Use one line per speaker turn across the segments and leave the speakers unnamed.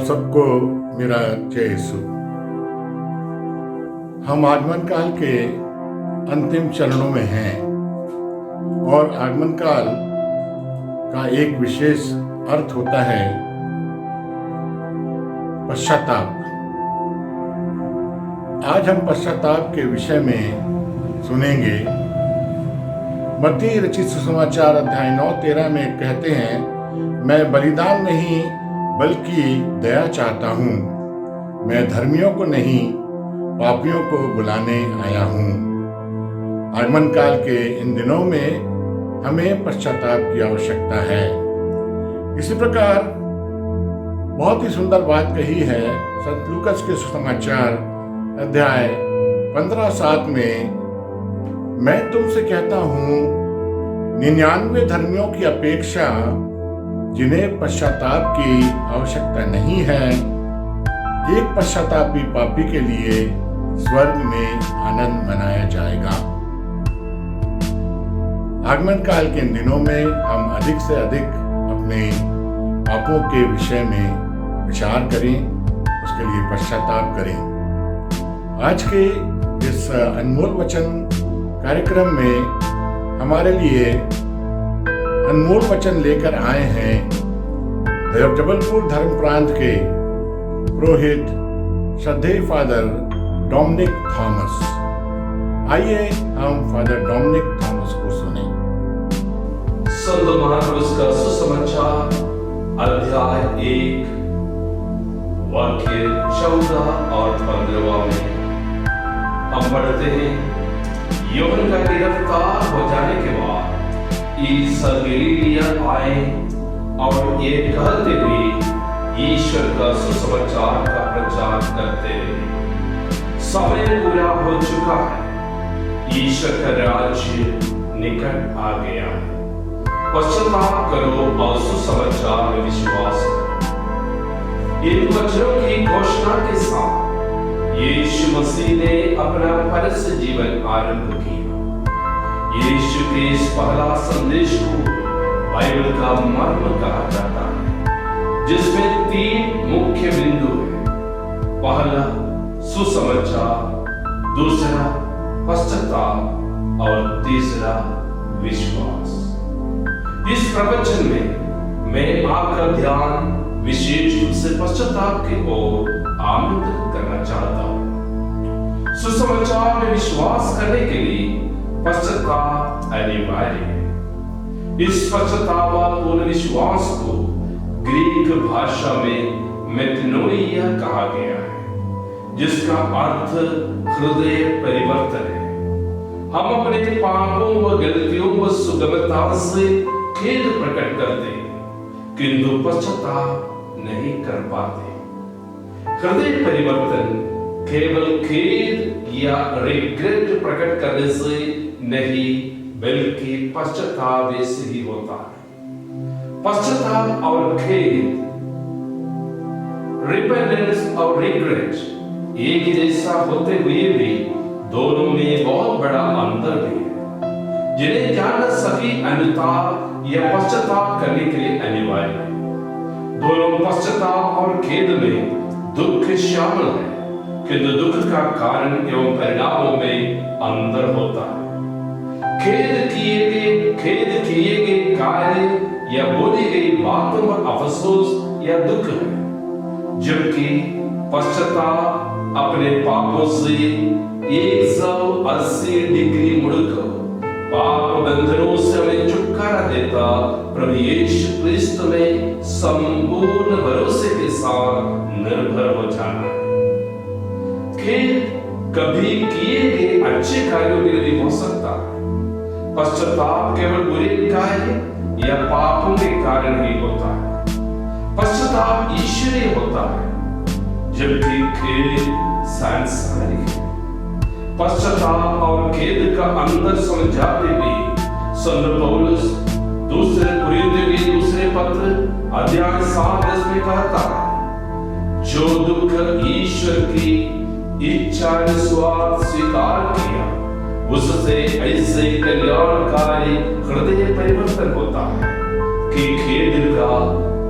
सबको मेरा जय यीशु। हम आगमन काल के अंतिम चरणों में हैं और आगमन काल का एक विशेष अर्थ होता है पश्चाताप। आज हम पश्चाताप के विषय में सुनेंगे। मत्ती रचित सुसमाचार अध्याय 9:13 में कहते हैं, मैं बलिदान नहीं बल्कि दया चाहता हूँ। मैं धर्मियों को नहीं पापियों को बुलाने आया हूँ। आगमन काल के इन दिनों में हमें पश्चाताप की आवश्यकता है। इसी प्रकार बहुत ही सुंदर बात कही है संत लूकस के सुसमाचार अध्याय 15:7 में, मैं तुमसे कहता हूँ 99 धर्मियों की अपेक्षा जिन्हें पश्चाताप की आवश्यकता नहीं है, एक पश्चातापी पापी के लिए स्वर्ग में आनंद मनाया जाएगा। आगमन काल के इन दिनों में हम अधिक से अधिक अपने पापों के विषय में विचार करें, उसके लिए पश्चाताप करें। आज के इस अनमोल वचन कार्यक्रम में हमारे लिए अनमोल वचन लेकर आए हैं जबलपुर धर्म प्रांत के पुरोहित श्रद्धेय फादर डोमिनिक थॉमस। आइए हम फादर डोमिनिक थॉमस को सुने।
संत मार्कुस का सुसमाचार अध्याय 1 वाक्य 14 और 15 में हम पढ़ते हैं, यूहन्ना का गिरफ्तार हो जाने के बाद ईसा गलीलिया आए और ये कहते हुए ईश्वर का सुसमाचार का प्रचार करते रहे, समय पूरा हो चुका है, ईश्वर का राज्य निकट आ गया है, पश्चाताप करो और सुसमाचार में विश्वास करो। इन वचनों की घोषणा के साथ यीशु मसीह ने अपना परस्य जीवन आरंभ किया। यीशु के इस पहला संदेश को बाइबल का मर्म कहा जाता है, जिसमें 3 मुख्य बिंदु हैं। पहला सुसमाचार, दूसरा पश्चाताप और तीसरा विश्वास। इस प्रवचन में मैं आपका ध्यान विशेष रूप से पश्चाताप की ओर आमंत्रित करना चाहता हूं। सुसमाचार में विश्वास करने के लिए पश्चाताप अनिवार्य है। इस पश्चातापपूर्ण विश्वास को ग्रीक भाषा में मेटनोइया कहा गया है, जिसका अर्थ हृदय परिवर्तन है। हम अपने पापों व गलतियों व सुगमता से खेद प्रकट करते हैं, किंतु पश्चाताप नहीं कर पाते। हृदय परिवर्तन केवल खेद या रिग्रेट प्रकट करने से नहीं, बल्कि पश्चाताप से ही होता है। पश्चाताप और खेद, रिपेंटेंस और रिग्रेट एक ही जैसा होते हुए भी दोनों में बहुत बड़ा अंतर भी है, जिन्हें जानना सभी अनुताप या पश्चाताप करने के लिए अनिवार्य है। दोनों पश्चाताप और खेद में दुख शामिल है, किंतु दुख का कारण एवं परिणामों में अंतर होता है। खेद किए गए कार्य या बोली गई बातों पर अफसोस या दुख है, जबकि पश्चाताप अपने पापों से 180 डिग्री मुड़कर पाप बंधनों से हमें छुटकारा देता प्रभु यीशु क्रिस्त में संपूर्ण भरोसे के साथ निर्भर हो जाना। खेद कभी किए गए अच्छे कार्यों के लिए हो सकता है। पश्चाताप केवल बुरे कार्य या पापों के कारण ही होता है। पश्चाताप ईश्वरीय होता है, जबकि खेद सांसारिक है। पश्चाताप और खेद का अंतर समझाते हुए संत पौलुस दूसरे कुरिन्थियों के दूसरे पत्र अध्याय 7 में कहता है, जो दुख ईश्वर की इच्छानुसार स्वीकार किया, उससे ऐसे कल्याणकारी हृदय परिवर्तन होता है कि खेद का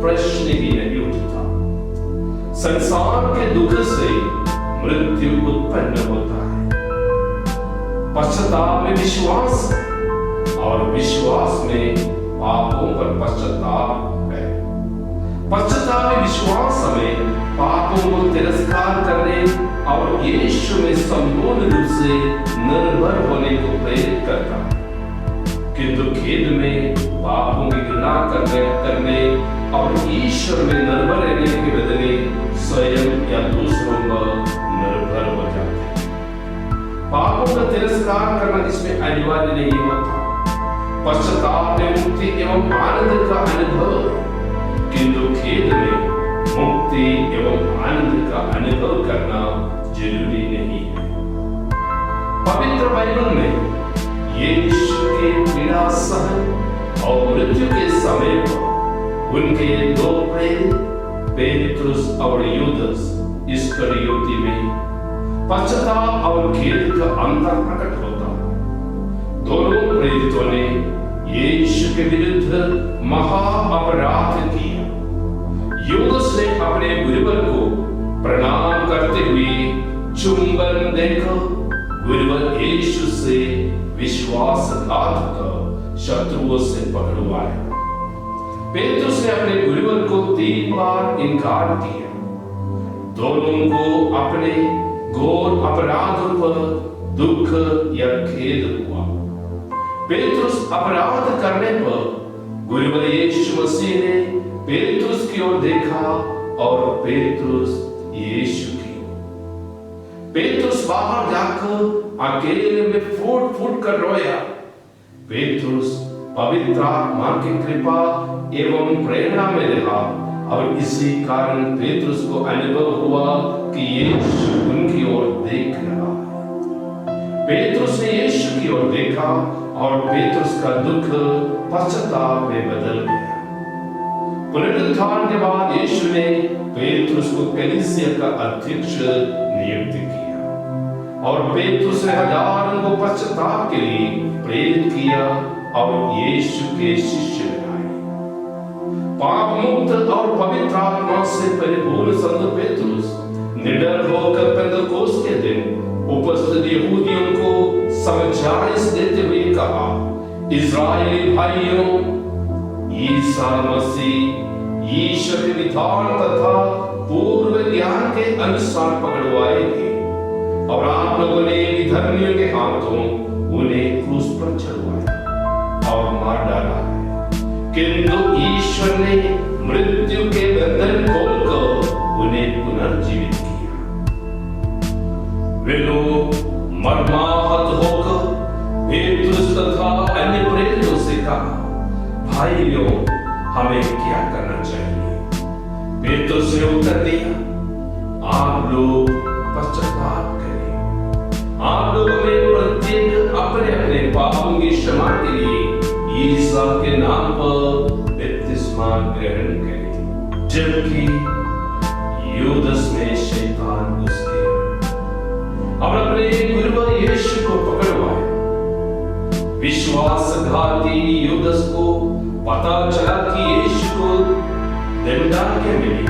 प्रश्न ही नहीं उठता। संसार के दुख से मृत्यु उत्पन्न होता है। पश्चाताप में विश्वास और विश्वास में पापों पर पश्चाताप है। पश्चाताप में विश्वास हमें पापों को तिरस्कार करने और यीशु में संपूर्ण रूप से निर्भर होने को प्रेरित करता है। किंतु खेद में पापों की घृणा करने और ईश्वर में निर्भर रहने के बदले स्वयं या दूसरों पर निर्भर हो जाते हैं। पापों का तिरस्कार करना इसमें अनिवार्य नहीं होता। पश्चाताप में मुक्ति एवं आनंद का अनुभव, किंतु खेद में मुक्ति एवं आनंद का अनुभव करना जरूरी नहीं है। पवित्र बाइबल में यीशु के पीड़ा सहन और मृत्यु के समय पर उनके दो प्रेरित पेट्रुस और यूदास इस्करियोती में पश्चाताप और खेद का अंतर प्रकट होता है। दोनों प्रेरितों ने यीशु के विरुद्ध महा अपराध किया। यूदास ने अपने गुरुवर को प्रणाम करते हुए चुंबन देकर गुरुवर यीशु से विश्वासघात कर शत्रुओं से पकड़वाया। पेट्रुस ने अपने गुरुवर को 3 बार इनकार किया। दोनों को अपने घोर अपराधों पर दुख या खेद हुआ। पेट्रुस अपराध करने पर गुरुवर यीशु मसीह ने पेट्रुस की ओर देखा और पेट्रुस यीशु की। पेट्रुस बाहर जाकर अकेले में फूट फूट कर रोया। पेट्रुस पवित्र आत्मा की कृपा एवं प्रेरणा में रहा और इसी कारण पेट्रुस को अनुभव हुआ कि यीशु उनकी ओर देख रहा है। पेट्रुस ने यीशु की ओर देखा और पेट्रुस का दुख पश्चाताप में बदल गया। पुनरुत्थान के बाद यीशु ने पेट्रुस को कलीसिया का अध्यक्ष नियुक्त किया और पेट्रुस ने हजारों को पश्चाताप के लिए प्रेरित किया और यीशु के शिष्य बनाए। पाप मुक्त और पवित्र आत्मा से परिपूर्ण संत पेट्रुस निडर होकर पेंतकोस्त के दिन उपस्थित यहूदियों को समझाइश देते हुए कहा, इस्राएली भाइयों, ईसा मसीह ईश्वर के विधान तथा पूर्व ज्ञान के अनुसार पकड़वाए थे और आप लोगों ने विधर्मियों के हाथों उन्हें क्रूस पर चढ़वाया और मार डाला है। किंतु ईश्वर ने मृत्यु के बंधन खोलकर उन्हें पुनर्जीवित किया। वे लोग मर्माहत होकर पेट्रुस तथा अन्य प्रेरितों से कहा, भाइयों, हमें क्या करना चाहिए? पेट्रुस ने उत्तर दिया, आप लोग पश्चाताप करें। आप लोगों में प्रत्येक अपने अपने पापों की क्षमा के लिए ईसा के नाम पर बपतिस्मा ग्रहण करें। जबकि यूदास में शैतान घुस गया और अपने गुरुवर यीशु को पकड़वाया। विश्वासघाती यूदास को पता चला कि यीशु को दंडाज्ञा मिली,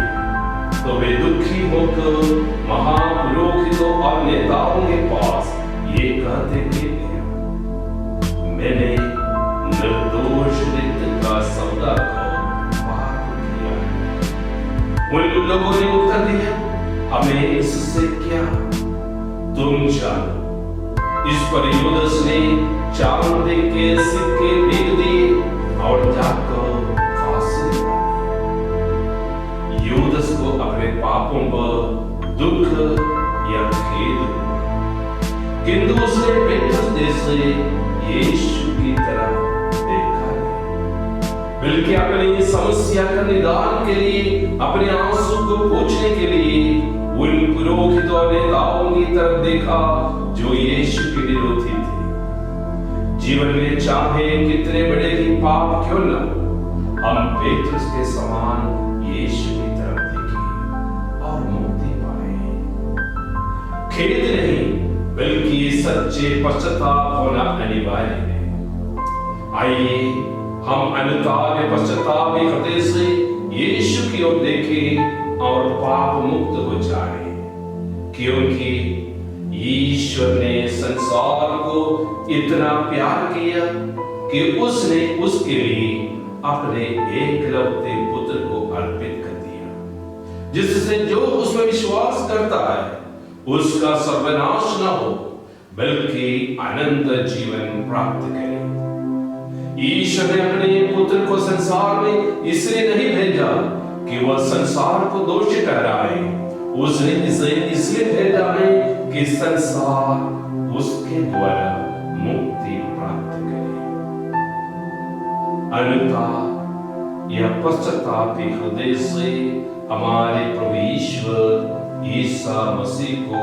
तो वे दुखी होकर महापुरोहितों और नेताओं के पास ये कहते हुए गया, मैंने निर्दोष रिक्त का सौदा पाप किया है। उन लोगों ने उत्तर दिया, हमें इससे क्या, तुम जानो। इस पर यूदास ने चांदी के सिक्के फेंक दिए और जाकर फांसी लगा दी। यूदास को अपने पापों पर दुख या खेद हुआ, किंतु उसने पेट्रुस जैसे यीशु की तरह देखा नहीं, बल्कि अपनी समस्या का निदान के लिए, अपने आंसू को पोंछने के लिए उन पुरोहितों और नेताओं की तरफ देखा जो यीशु के विरोधी थे। जीवन में चाहे कितने बड़े ही पाप क्यों न हो, हम पेट्रुस के समान यीशु की तरफ देखें और मुक्ति पाए। खेद नहीं, बल्कि सच्चे पश्चाताप होना अनिवार्य है। आइए हम अनुताप पश्चाताप हृदय से यीशु की ओर देखें और पाप मुक्त हो जाए, क्योंकि ईश्वर ने संसार को इतना प्यार किया कि उसने उसके लिए अपने एकलौते पुत्र को अर्पित कर दिया, जिससे जो उसमें विश्वास करता है उसका सर्वनाश न हो बल्कि अनंत जीवन प्राप्त करे। ईश्वर ने अपने पुत्र को संसार में इसलिए नहीं भेजा कि वह संसार को दोषी ठहराए, उसने इसे इसलिए भेजा है कि संसार उसके द्वारा मुक्ति प्राप्त करे। अनुताप या पश्चाताप के हृदय से हमारे प्रभु ईश्वर ईसा मसीह को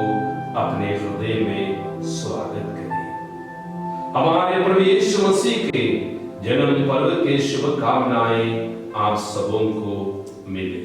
अपने हृदय में स्वागत करें। हमारे प्रभु यीशु मसीह के जन्म पर्व के शुभकामनाएं आप सबों को मिले।